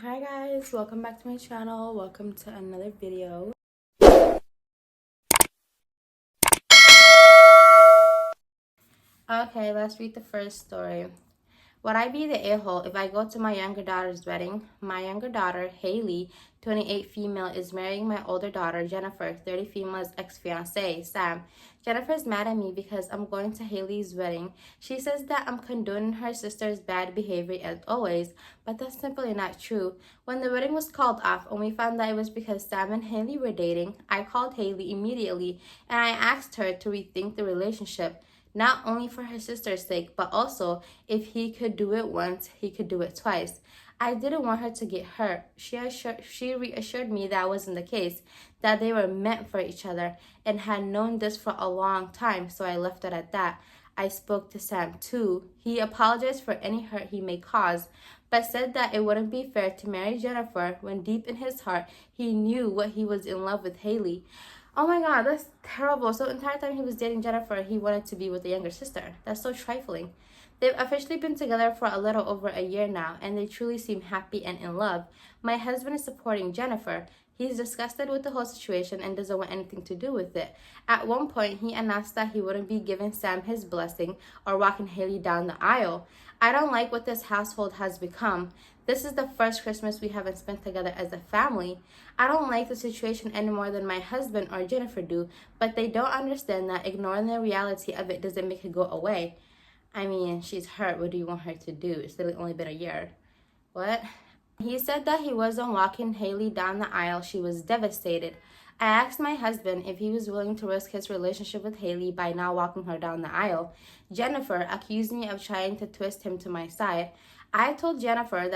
Hi guys, welcome back to my channel. Welcome to another video. Okay, let's read the first story. Would I be the a-hole if I go to my younger daughter's wedding? My younger daughter, Haley, 28 female, is marrying my older daughter, Jennifer, 30 female's ex-fiancé, Sam. Jennifer's mad at me because I'm going to Haley's wedding. She says that I'm condoning her sister's bad behavior as always, but that's simply not true. When the wedding was called off and we found that it was because Sam and Haley were dating, I called Haley immediately and I asked her to rethink the relationship. Not only for her sister's sake, but also if he could do it once, he could do it twice. I didn't want her to get hurt. She reassured me that wasn't the case, that they were meant for each other and had known this for a long time, so I left it at that. I spoke to Sam too. He apologized for any hurt he may cause, but said that it wouldn't be fair to marry Jennifer when deep in his heart he knew what he was in love with Haley. Oh my god, that's terrible. So the entire time he was dating Jennifer, he wanted to be with the younger sister. That's so trifling. They've officially been together for a little over a year now, and they truly seem happy and in love. My husband is supporting Jennifer. He's disgusted with the whole situation and doesn't want anything to do with it. At one point, he announced that he wouldn't be giving Sam his blessing or walking Haley down the aisle. I don't like what this household has become. This is the first Christmas we haven't spent together as a family. I don't like the situation any more than my husband or Jennifer do, but they don't understand that ignoring the reality of it doesn't make it go away. I mean, she's hurt. What do you want her to do? It's literally only been a year. What? He said that he wasn't walking Haley down the aisle. She was devastated. I asked my husband if he was willing to risk his relationship with Haley by not walking her down the aisle. Jennifer accused me of trying to twist him to my side. I told Jennifer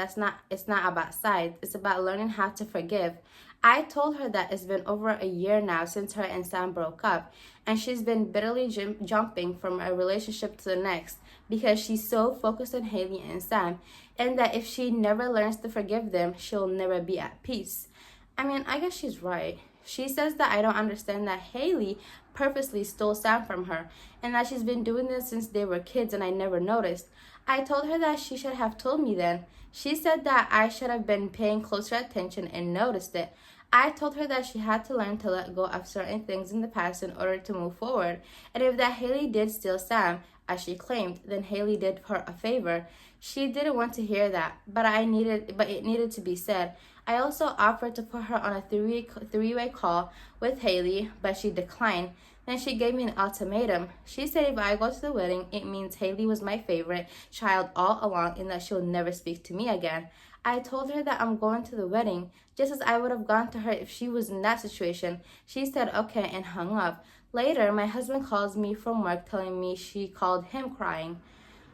it's not about sides. It's about learning how to forgive. I told her that it's been over a year now since her and Sam broke up, and she's been bitterly jumping from a relationship to the next because she's so focused on Haley and Sam, and that if she never learns to forgive them, she'll never be at peace. I mean, I guess she's right. She says that I don't understand that Haley purposely stole Sam from her and that she's been doing this since they were kids and I never noticed. I told her that she should have told me then. She said that I should have been paying closer attention and noticed it. I told her that she had to learn to let go of certain things in the past in order to move forward. And if that Haley did steal Sam, as she claimed, then Haley did her a favor. She didn't want to hear that, but it needed to be said. I also offered to put her on a three-way call with Haley, but she declined. Then she gave me an ultimatum. She said if I go to the wedding, it means Haley was my favorite child all along and that she'll never speak to me again. I told her that I'm going to the wedding, just as I would have gone to her if she was in that situation. She said okay and hung up. Later, my husband calls me from work telling me she called him crying.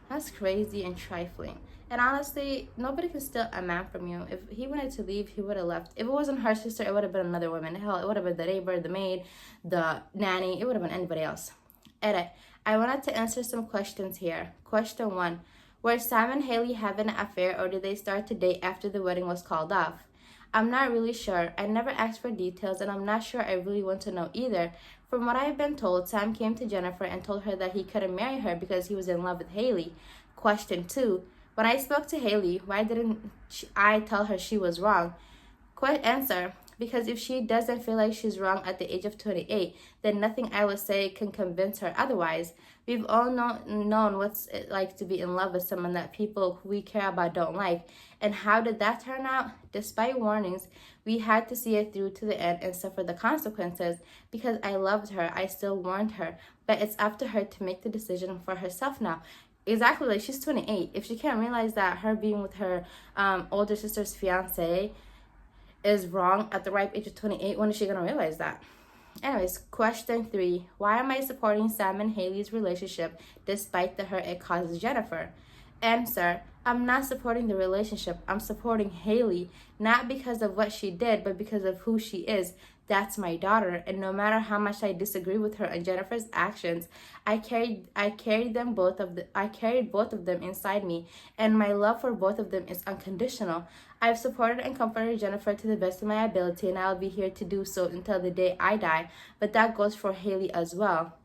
That's crazy and trifling. And honestly, nobody can steal a man from you. If he wanted to leave, he would have left. If it wasn't her sister, it would have been another woman. Hell, it would have been the neighbor, the maid, the nanny. It would have been anybody else. Edit. I wanted to answer some questions here. Question 1. Were Sam and Haley having an affair or did they start to date after the wedding was called off? I'm not really sure. I never asked for details and I'm not sure I really want to know either. From what I've been told, Sam came to Jennifer and told her that he couldn't marry her because he was in love with Haley. Question 2. When I spoke to Haley, why didn't I tell her she was wrong? Answer. Because if she doesn't feel like she's wrong at the age of 28, then nothing I would say can convince her otherwise. We've all known what's it like to be in love with someone that people who we care about don't like. And how did that turn out? Despite warnings, we had to see it through to the end and suffer the consequences. Because I loved her, I still warned her. But it's up to her to make the decision for herself now. Exactly, like she's 28. If she can't realize that her being with her older sister's fiance is wrong at the ripe age of 28, when is she gonna realize that? Anyways, question 3. Why am I supporting Sam and Haley's relationship despite the hurt it causes Jennifer? Answer. I'm not supporting the relationship. I'm supporting Haley, not because of what she did, but because of who she is. That's my daughter, and no matter how much I disagree with her and Jennifer's actions, I carried both of them inside me, and my love for both of them is unconditional. I've supported and comforted Jennifer to the best of my ability, and I'll be here to do so until the day I die. But that goes for Haley as well.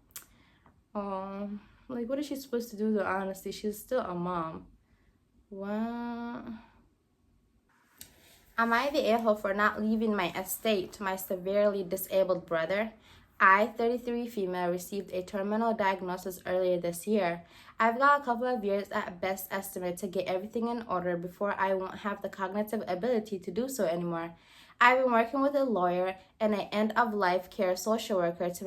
Like, what is she supposed to do though? Honestly, she's still a mom. What? Am I the a-hole for not leaving my estate to my severely disabled brother? I, 33 female, received a terminal diagnosis earlier this year. I've got a couple of years at best estimate to get everything in order before I won't have the cognitive ability to do so anymore. I've been working with a lawyer and an end-of-life care social worker to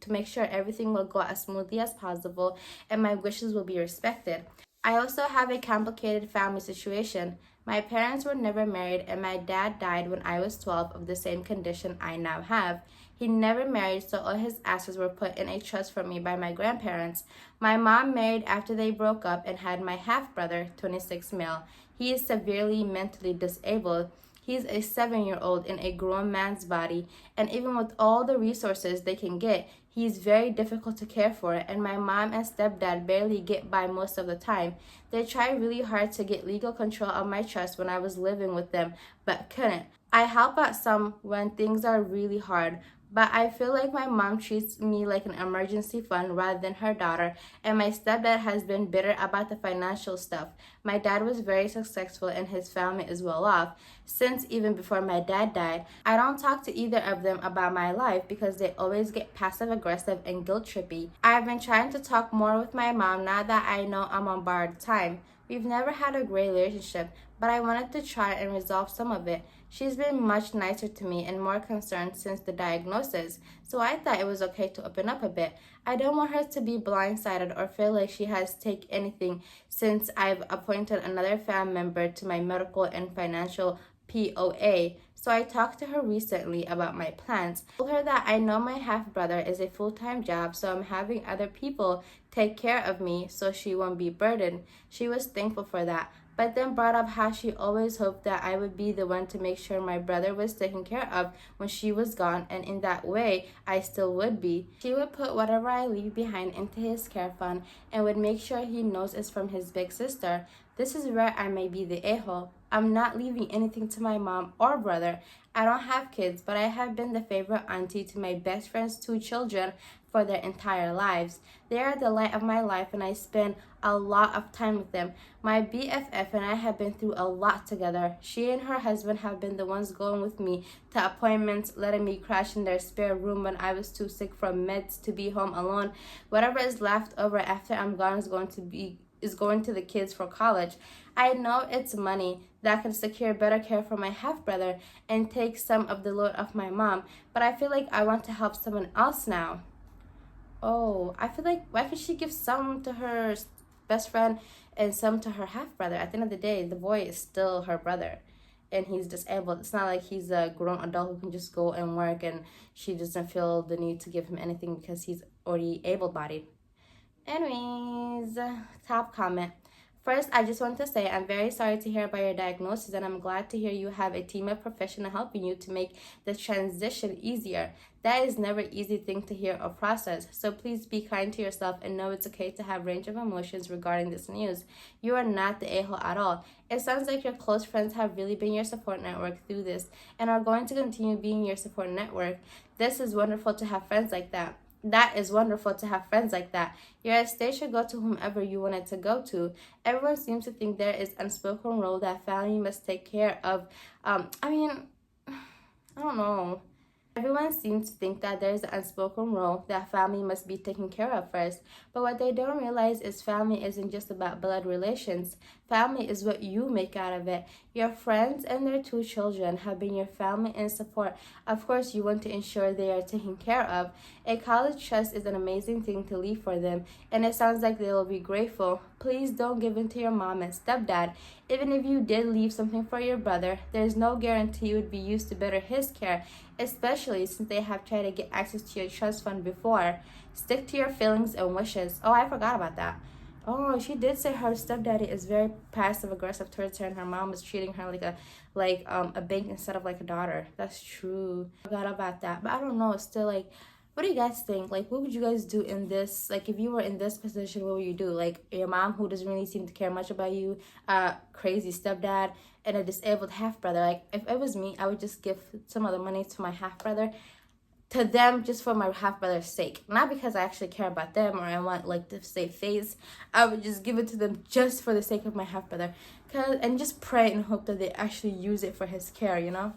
make sure everything will go as smoothly as possible and my wishes will be respected. I also have a complicated family situation. My parents were never married, and my dad died when I was 12 of the same condition I now have. He never married, so all his assets were put in a trust for me by my grandparents. My mom married after they broke up and had my half brother, 26 male. He is severely mentally disabled. He's a 7-year-old in a grown man's body, and even with all the resources they can get, he's very difficult to care for, and my mom and stepdad barely get by most of the time. They tried really hard to get legal control of my trust when I was living with them, but couldn't. I help out some when things are really hard, but I feel like my mom treats me like an emergency fund rather than her daughter, and my stepdad has been bitter about the financial stuff. My dad was very successful and his family is well off, since even before my dad died. I don't talk to either of them about my life because they always get passive aggressive and guilt trippy. I've been trying to talk more with my mom now that I know I'm on borrowed time. We've never had a great relationship, but I wanted to try and resolve some of it. She's been much nicer to me and more concerned since the diagnosis, so I thought it was okay to open up a bit. I don't want her to be blindsided or feel like she has to take anything since I've appointed another family member to my medical and financial POA. So I talked to her recently about my plans. I told her that I know my half-brother is a full-time job, so I'm having other people take care of me so she won't be burdened. She was thankful for that, but then brought up how she always hoped that I would be the one to make sure my brother was taken care of when she was gone, and in that way, I still would be. She would put whatever I leave behind into his care fund and would make sure he knows it's from his big sister. This is where I may be the a-hole. I'm not leaving anything to my mom or brother. I don't have kids, but I have been the favorite auntie to my best friend's 2 children for their entire lives. They are the light of my life, and I spend a lot of time with them. My BFF and I have been through a lot together. She and her husband have been the ones going with me to appointments, letting me crash in their spare room when I was too sick from meds to be home alone. Whatever is left over after I'm gone is going to the kids for college. I know it's money that can secure better care for my half-brother and take some of the load off my mom, but I feel like I want to help someone else now. Oh, I feel like, why could she give some to her best friend and some to her half-brother? At the end of the day, the boy is still her brother, and he's disabled. It's not like he's a grown adult who can just go and work and she doesn't feel the need to give him anything because he's already able-bodied. Anyways, top comment. First, I just want to say I'm very sorry to hear about your diagnosis, and I'm glad to hear you have a team of professionals helping you to make the transition easier. That is never an easy thing to hear or process, so please be kind to yourself and know it's okay to have range of emotions regarding this news. You are not the a-hole at all. It sounds like your close friends have really been your support network through this and are going to continue being your support network. This is wonderful to have friends like that. That is wonderful to have friends like that. Your estate should go to whomever you want it to go to. Everyone seems to think there is unspoken rule that family must take care of. I don't know. Everyone seems to think that there's an unspoken rule that family must be taken care of first. But what they don't realize is family isn't just about blood relations. Family is what you make out of it. Your friends and their 2 children have been your family and support. Of course, you want to ensure they are taken care of. A college trust is an amazing thing to leave for them, and it sounds like they will be grateful. Please don't give in to your mom and stepdad. Even if you did leave something for your brother, there's no guarantee it would be used to better his care, especially since they have tried to get access to your trust fund before. Stick to your feelings and wishes. Oh, I forgot about that. Oh, she did say her stepdaddy is very passive aggressive towards her, and her mom is treating her like a bank instead of like a daughter. That's true. I forgot about that, but I don't know. It's still like, what do you guys think? Like, what would you guys do in this? Like, if you were in this position, what would you do? Like, your mom who doesn't really seem to care much about you, crazy stepdad, and a disabled half brother. Like, if it was me, I would just give some of the money to my half brother, to them, just for my half brother's sake, not because I actually care about them or I want like to save face. I would just give it to them just for the sake of my half brother. and just pray and hope that they actually use it for his care, you know.